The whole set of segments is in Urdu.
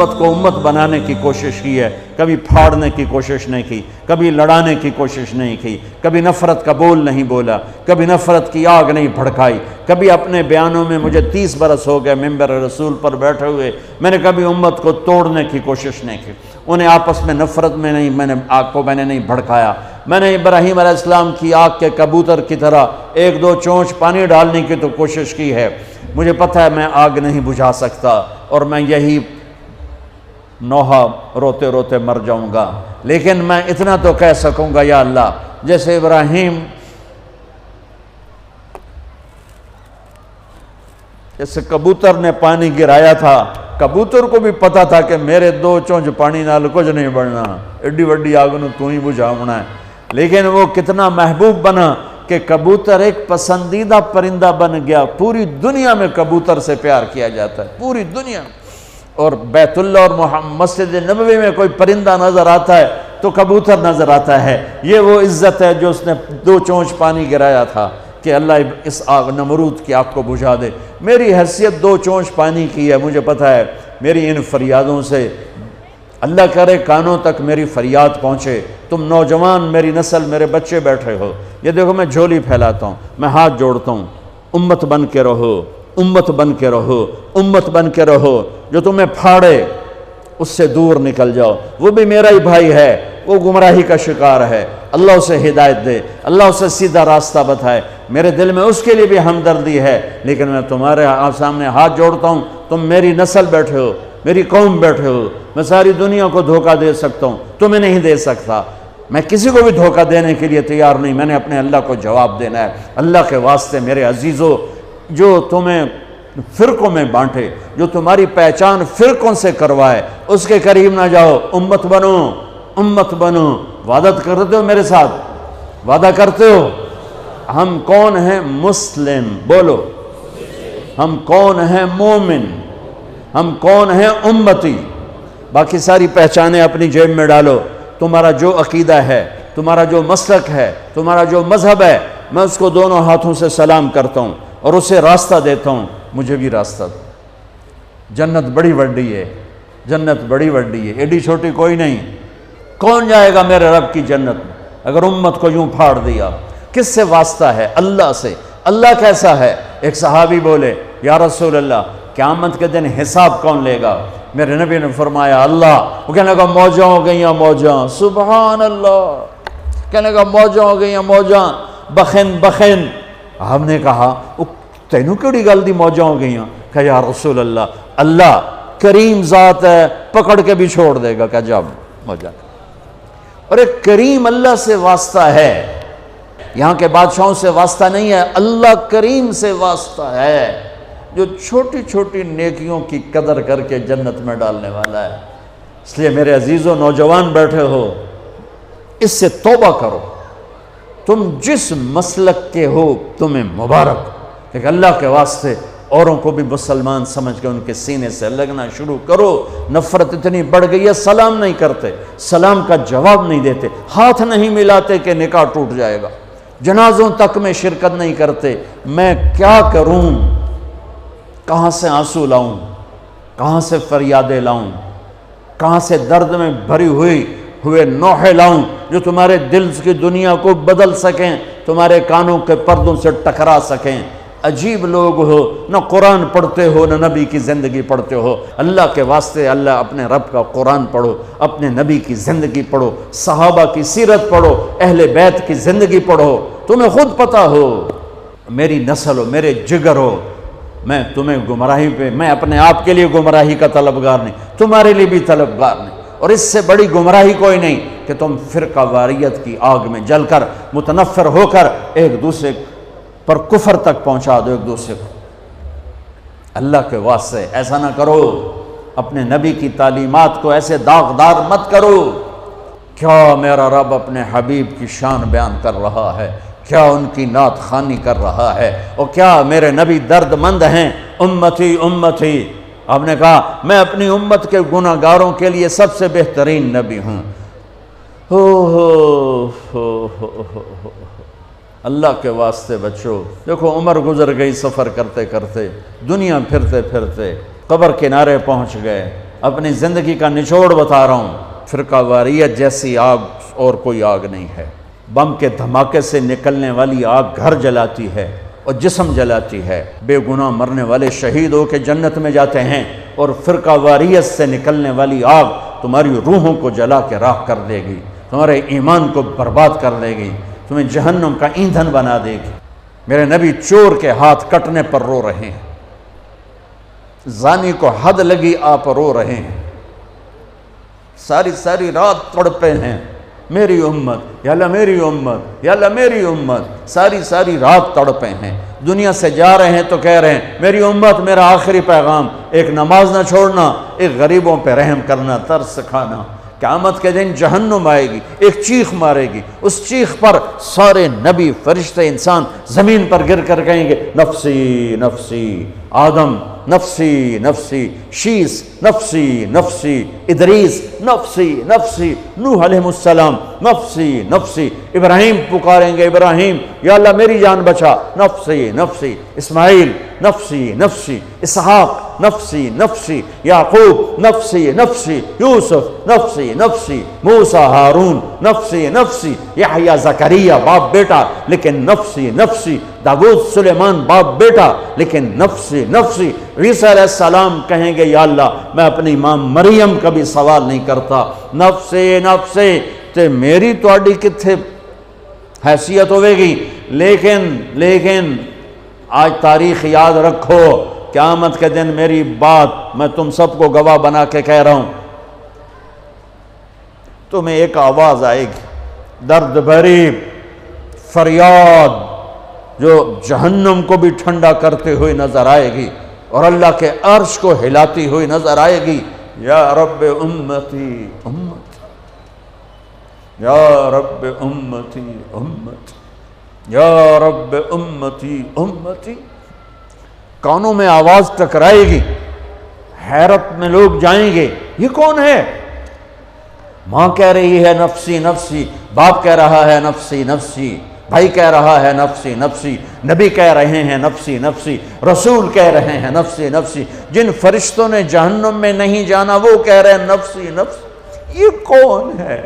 امت کو امت بنانے کی کوشش کی ہے، کبھی پھاڑنے کی کوشش نہیں کی، کبھی لڑانے کی کوشش نہیں کی، کبھی نفرت کا بول نہیں بولا، کبھی نفرت کی آگ نہیں بھڑکائی، کبھی اپنے بیانوں میں مجھے 30 برس ہو گئے ممبر رسول پر بیٹھے ہوئے، میں نے کبھی امت کو توڑنے کی کوشش نہیں کی، انہیں آپس میں نفرت میں نہیں، میں نے نہیں بھڑکایا۔ میں نے ابراہیم علیہ السلام کی آگ کے کبوتر کی طرح ایک دو چونچ پانی ڈالنے کی تو کوشش کی ہے، مجھے پتہ ہے میں آگ نہیں بجھا سکتا اور میں یہی نوحہ روتے روتے مر جاؤں گا، لیکن میں اتنا تو کہہ سکوں گا یا اللہ، جیسے ابراہیم جیسے کبوتر نے پانی گرایا تھا، کبوتر کو بھی پتا تھا کہ میرے 2 چونچ پانی نال کچھ نہیں بڑھنا، ایڈی وڈی آگ نو تو ہی بجھاونا ہے، لیکن وہ کتنا محبوب بنا کہ کبوتر ایک پسندیدہ پرندہ بن گیا۔ پوری دنیا میں کبوتر سے پیار کیا جاتا ہے، پوری دنیا میں، اور بیت اللہ اور مسجد نبوی میں کوئی پرندہ نظر آتا ہے تو کبوتر نظر آتا ہے۔ یہ وہ عزت ہے جو اس نے 2 چونچ پانی گرایا تھا کہ اللہ اس آگ نمرود کی آگ کو بجھا دے۔ میری حیثیت 2 چونچ پانی کی ہے، مجھے پتہ ہے میری ان فریادوں سے اللہ کرے کانوں تک میری فریاد پہنچے۔ تم نوجوان، میری نسل، میرے بچے بیٹھے ہو، یہ دیکھو میں جھولی پھیلاتا ہوں، میں ہاتھ جوڑتا ہوں، امت بن کے رہو، امت بن کے رہو، امت بن کے رہو، جو تمہیں پھاڑے اس سے دور نکل جاؤ، وہ بھی میرا ہی بھائی ہے، وہ گمراہی کا شکار ہے، اللہ اسے ہدایت دے، اللہ اسے سیدھا راستہ بتائے، میرے دل میں اس کے لیے بھی ہمدردی ہے، لیکن میں تمہارے سامنے ہاتھ جوڑتا ہوں، تم میری نسل بیٹھے ہو، میری قوم بیٹھے ہو، میں ساری دنیا کو دھوکہ دے سکتا ہوں، تمہیں نہیں دے سکتا، میں کسی کو بھی دھوکہ دینے کے لیے تیار نہیں، میں نے اپنے اللہ کو جواب دینا ہے۔ اللہ کے واسطے میرے عزیزو، جو تمہیں فرقوں میں بانٹے، جو تمہاری پہچان فرقوں سے کروائے، اس کے قریب نہ جاؤ، امت بنو، امت بنو۔ وعدہ کرتے ہو میرے ساتھ؟ وعدہ کرتے ہو؟ ہم کون ہیں؟ مسلم، بولو۔ ہم کون ہیں؟ مومن۔ ہم کون ہیں؟ امتی۔ باقی ساری پہچانیں اپنی جیب میں ڈالو۔ تمہارا جو عقیدہ ہے، تمہارا جو مسلک ہے، تمہارا جو مذہب ہے، میں اس کو دونوں ہاتھوں سے سلام کرتا ہوں اور اسے راستہ دیتا ہوں، مجھے بھی راستہ دو۔ جنت بڑی وڈی ہے، جنت بڑی وڈی ہے، ایڈی چھوٹی کوئی نہیں۔ کون جائے گا میرے رب کی جنت میں اگر امت کو یوں پھاڑ دیا؟ کس سے واسطہ ہے؟ اللہ سے۔ اللہ کیسا ہے؟ ایک صحابی بولے، یا رسول اللہ، قیامت کے دن حساب کون لے گا؟ میرے نبی نے فرمایا اللہ۔ وہ کہنے لگا موجاں ہو گئیاں موجاں، سبحان اللہ، کہنے لگا موجاں ہو گئیاں موجاں، بخن بخن۔ ہم نے کہا تینوں کیڑی گل دی موجاں ہو گئیاں؟ کہ یا رسول اللہ، اللہ کریم ذات ہے، پکڑ کے بھی چھوڑ دے گا، کہ جب موجاں۔ اور ایک کریم اللہ سے واسطہ ہے، یہاں کے بادشاہوں سے واسطہ نہیں ہے، اللہ کریم سے واسطہ ہے، جو چھوٹی چھوٹی نیکیوں کی قدر کر کے جنت میں ڈالنے والا ہے۔ اس لیے میرے عزیزوں، نوجوان بیٹھے ہو، اس سے توبہ کرو۔ تم جس مسلک کے ہو تمہیں مبارک، لیکن اللہ کے واسطے اوروں کو بھی مسلمان سمجھ کے ان کے سینے سے لگنا شروع کرو۔ نفرت اتنی بڑھ گئی ہے، سلام نہیں کرتے، سلام کا جواب نہیں دیتے، ہاتھ نہیں ملاتے کہ نکاح ٹوٹ جائے گا، جنازوں تک میں شرکت نہیں کرتے۔ میں کیا کروں؟ کہاں سے آنسو لاؤں؟ کہاں سے فریادیں لاؤں؟ کہاں سے درد میں بھری ہوئے نوحے لاؤں جو تمہارے دل کی دنیا کو بدل سکیں، تمہارے کانوں کے پردوں سے ٹکرا سکیں؟ عجیب لوگ ہو، نہ قرآن پڑھتے ہو نہ نبی کی زندگی پڑھتے ہو۔ اللہ کے واسطے اللہ اپنے رب کا قرآن پڑھو، اپنے نبی کی زندگی پڑھو، صحابہ کی سیرت پڑھو، اہل بیت کی زندگی پڑھو، تمہیں خود پتہ ہو۔ میری نسل ہو، میرے جگر ہو، میں تمہیں گمراہی پہ، میں اپنے آپ کے لیے گمراہی کا طلبگار نہیں، تمہارے لیے بھی طلبگار نہیں، اور اس سے بڑی گمراہی کوئی نہیں کہ تم فرقہ واریت کی آگ میں جل کر متنفر ہو کر ایک دوسرے پر کفر تک پہنچا دو ایک دوسرے کو۔ اللہ کے واسطے ایسا نہ کرو، اپنے نبی کی تعلیمات کو ایسے داغدار مت کرو۔ کیا میرا رب اپنے حبیب کی شان بیان کر رہا ہے، کیا ان کی نعت خوانی کر رہا ہے، اور کیا میرے نبی درد مند ہیں۔ امتی امتی، آپ نے کہا میں اپنی امت کے گناہ گاروں کے لیے سب سے بہترین نبی ہوں۔ اللہ کے واسطے بچو۔ دیکھو عمر گزر گئی سفر کرتے کرتے، دنیا پھرتے پھرتے قبر کنارے پہنچ گئے، اپنی زندگی کا نچوڑ بتا رہا ہوں، فرقہ واریت جیسی آگ اور کوئی آگ نہیں ہے۔ بم کے دھماکے سے نکلنے والی آگ گھر جلاتی ہے اور جسم جلاتی ہے، بے گناہ مرنے والے شہید ہو کے جنت میں جاتے ہیں، اور فرقہ واریت سے نکلنے والی آگ تمہاری روحوں کو جلا کے راکھ کر دے گی، تمہارے ایمان کو برباد کر دے گی، تمہیں جہنم کا ایندھن بنا دے گی۔ میرے نبی چور کے ہاتھ کٹنے پر رو رہے ہیں، زانی کو حد لگی آپ رو رہے ہیں، ساری رات تڑپے ہیں، میری امت یا اللہ میری امت یا اللہ میری امت، ساری رات تڑپے ہیں۔ دنیا سے جا رہے ہیں تو کہہ رہے ہیں میری امت، میرا آخری پیغام، ایک نماز نہ چھوڑنا، ایک غریبوں پہ رحم کرنا، ترس کھانا۔ قیامت کے دن جہنم آئے گی، ایک چیخ مارے گی، اس چیخ پر سارے نبی فرشتے انسان زمین پر گر کر کہیں گے نفسی نفسی، آدم نفسی نفسی، شیس نفسی نفسی، ادریس نفسی نفسی، نوح علیہ السلام نفسی نفسی، ابراہیم پکاریں گے ابراہیم یا اللہ میری جان بچا، نفسی نفسی، اسماعیل نفسی نفسی، اسحاق نفسی نفسی، یعقوب نفسی نفسی، یوسف نفسی نفسی، موسیٰ ہارون نفسی نفسی، یحییٰ زکریا باپ بیٹا لیکن نفسی نفسی، داؤد سلیمان باپ بیٹا لیکن نفسی نفسی۔ عیسیٰ علیہ السلام کہیں گے یا اللہ میں اپنی ماں مریم کا بھی سوال نہیں کرتا، نفسی نفسی، تے میری تواڈی کتھے حیثیت ہوئے گی۔ لیکن آج تاریخ یاد رکھو، قیامت کے دن میری بات میں تم سب کو گواہ بنا کے کہہ رہا ہوں، تمہیں ایک آواز آئے گی، درد بھری فریاد جو جہنم کو بھی ٹھنڈا کرتے ہوئے نظر آئے گی اور اللہ کے عرش کو ہلاتی ہوئی نظر آئے گی، یا رب امتی امتی، یا رب امتی امتی، یا رب امتی امتی۔ کانوں میں آواز ٹکرائے گی، حیرت میں لوگ جائیں گے یہ کون ہے؟ ماں کہہ رہی ہے نفسی نفسی، باپ کہہ رہا ہے نفسی نفسی، بھائی کہہ رہا ہے نفسی نفسی، نبی کہہ رہے ہیں نفسی نفسی، رسول کہہ رہے ہیں نفسی نفسی، جن فرشتوں نے جہنم میں نہیں جانا وہ کہہ رہے ہیں نفسی نفسی۔ یہ کون ہے؟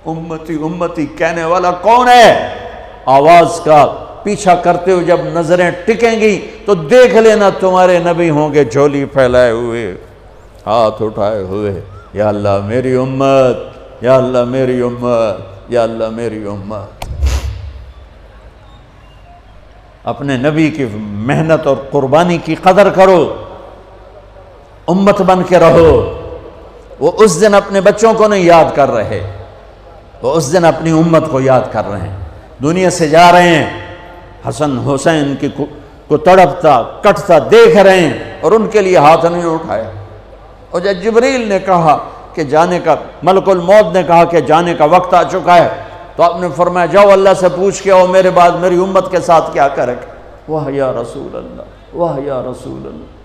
امتی امتی کہنے والا کون ہے؟ آواز کا پیچھا کرتے ہوئے جب نظریں ٹکیں گی تو دیکھ لینا تمہارے نبی ہوں گے جھولی پھیلائے ہوئے، ہاتھ اٹھائے ہوئے، یا اللہ میری امت، یا اللہ میری امت، یا اللہ میری امت۔ اپنے نبی کی محنت اور قربانی کی قدر کرو، امت بن کے رہو۔ وہ اس دن اپنے بچوں کو نہیں یاد کر رہے، وہ اس دن اپنی امت کو یاد کر رہے ہیں۔ دنیا سے جا رہے ہیں، حسن حسین کو تڑپتا کٹتا دیکھ رہے ہیں اور ان کے لیے ہاتھ نہیں اٹھایا۔ اور جب جبریل نے کہا کہ جانے کا، ملک الموت نے کہا کہ جانے کا وقت آ چکا ہے، تو آپ نے فرمایا جاؤ اللہ سے پوچھ کے آؤ میرے بعد میری امت کے ساتھ کیا کرے گا۔ واہ یا رسول اللہ، واہ یا رسول اللہ۔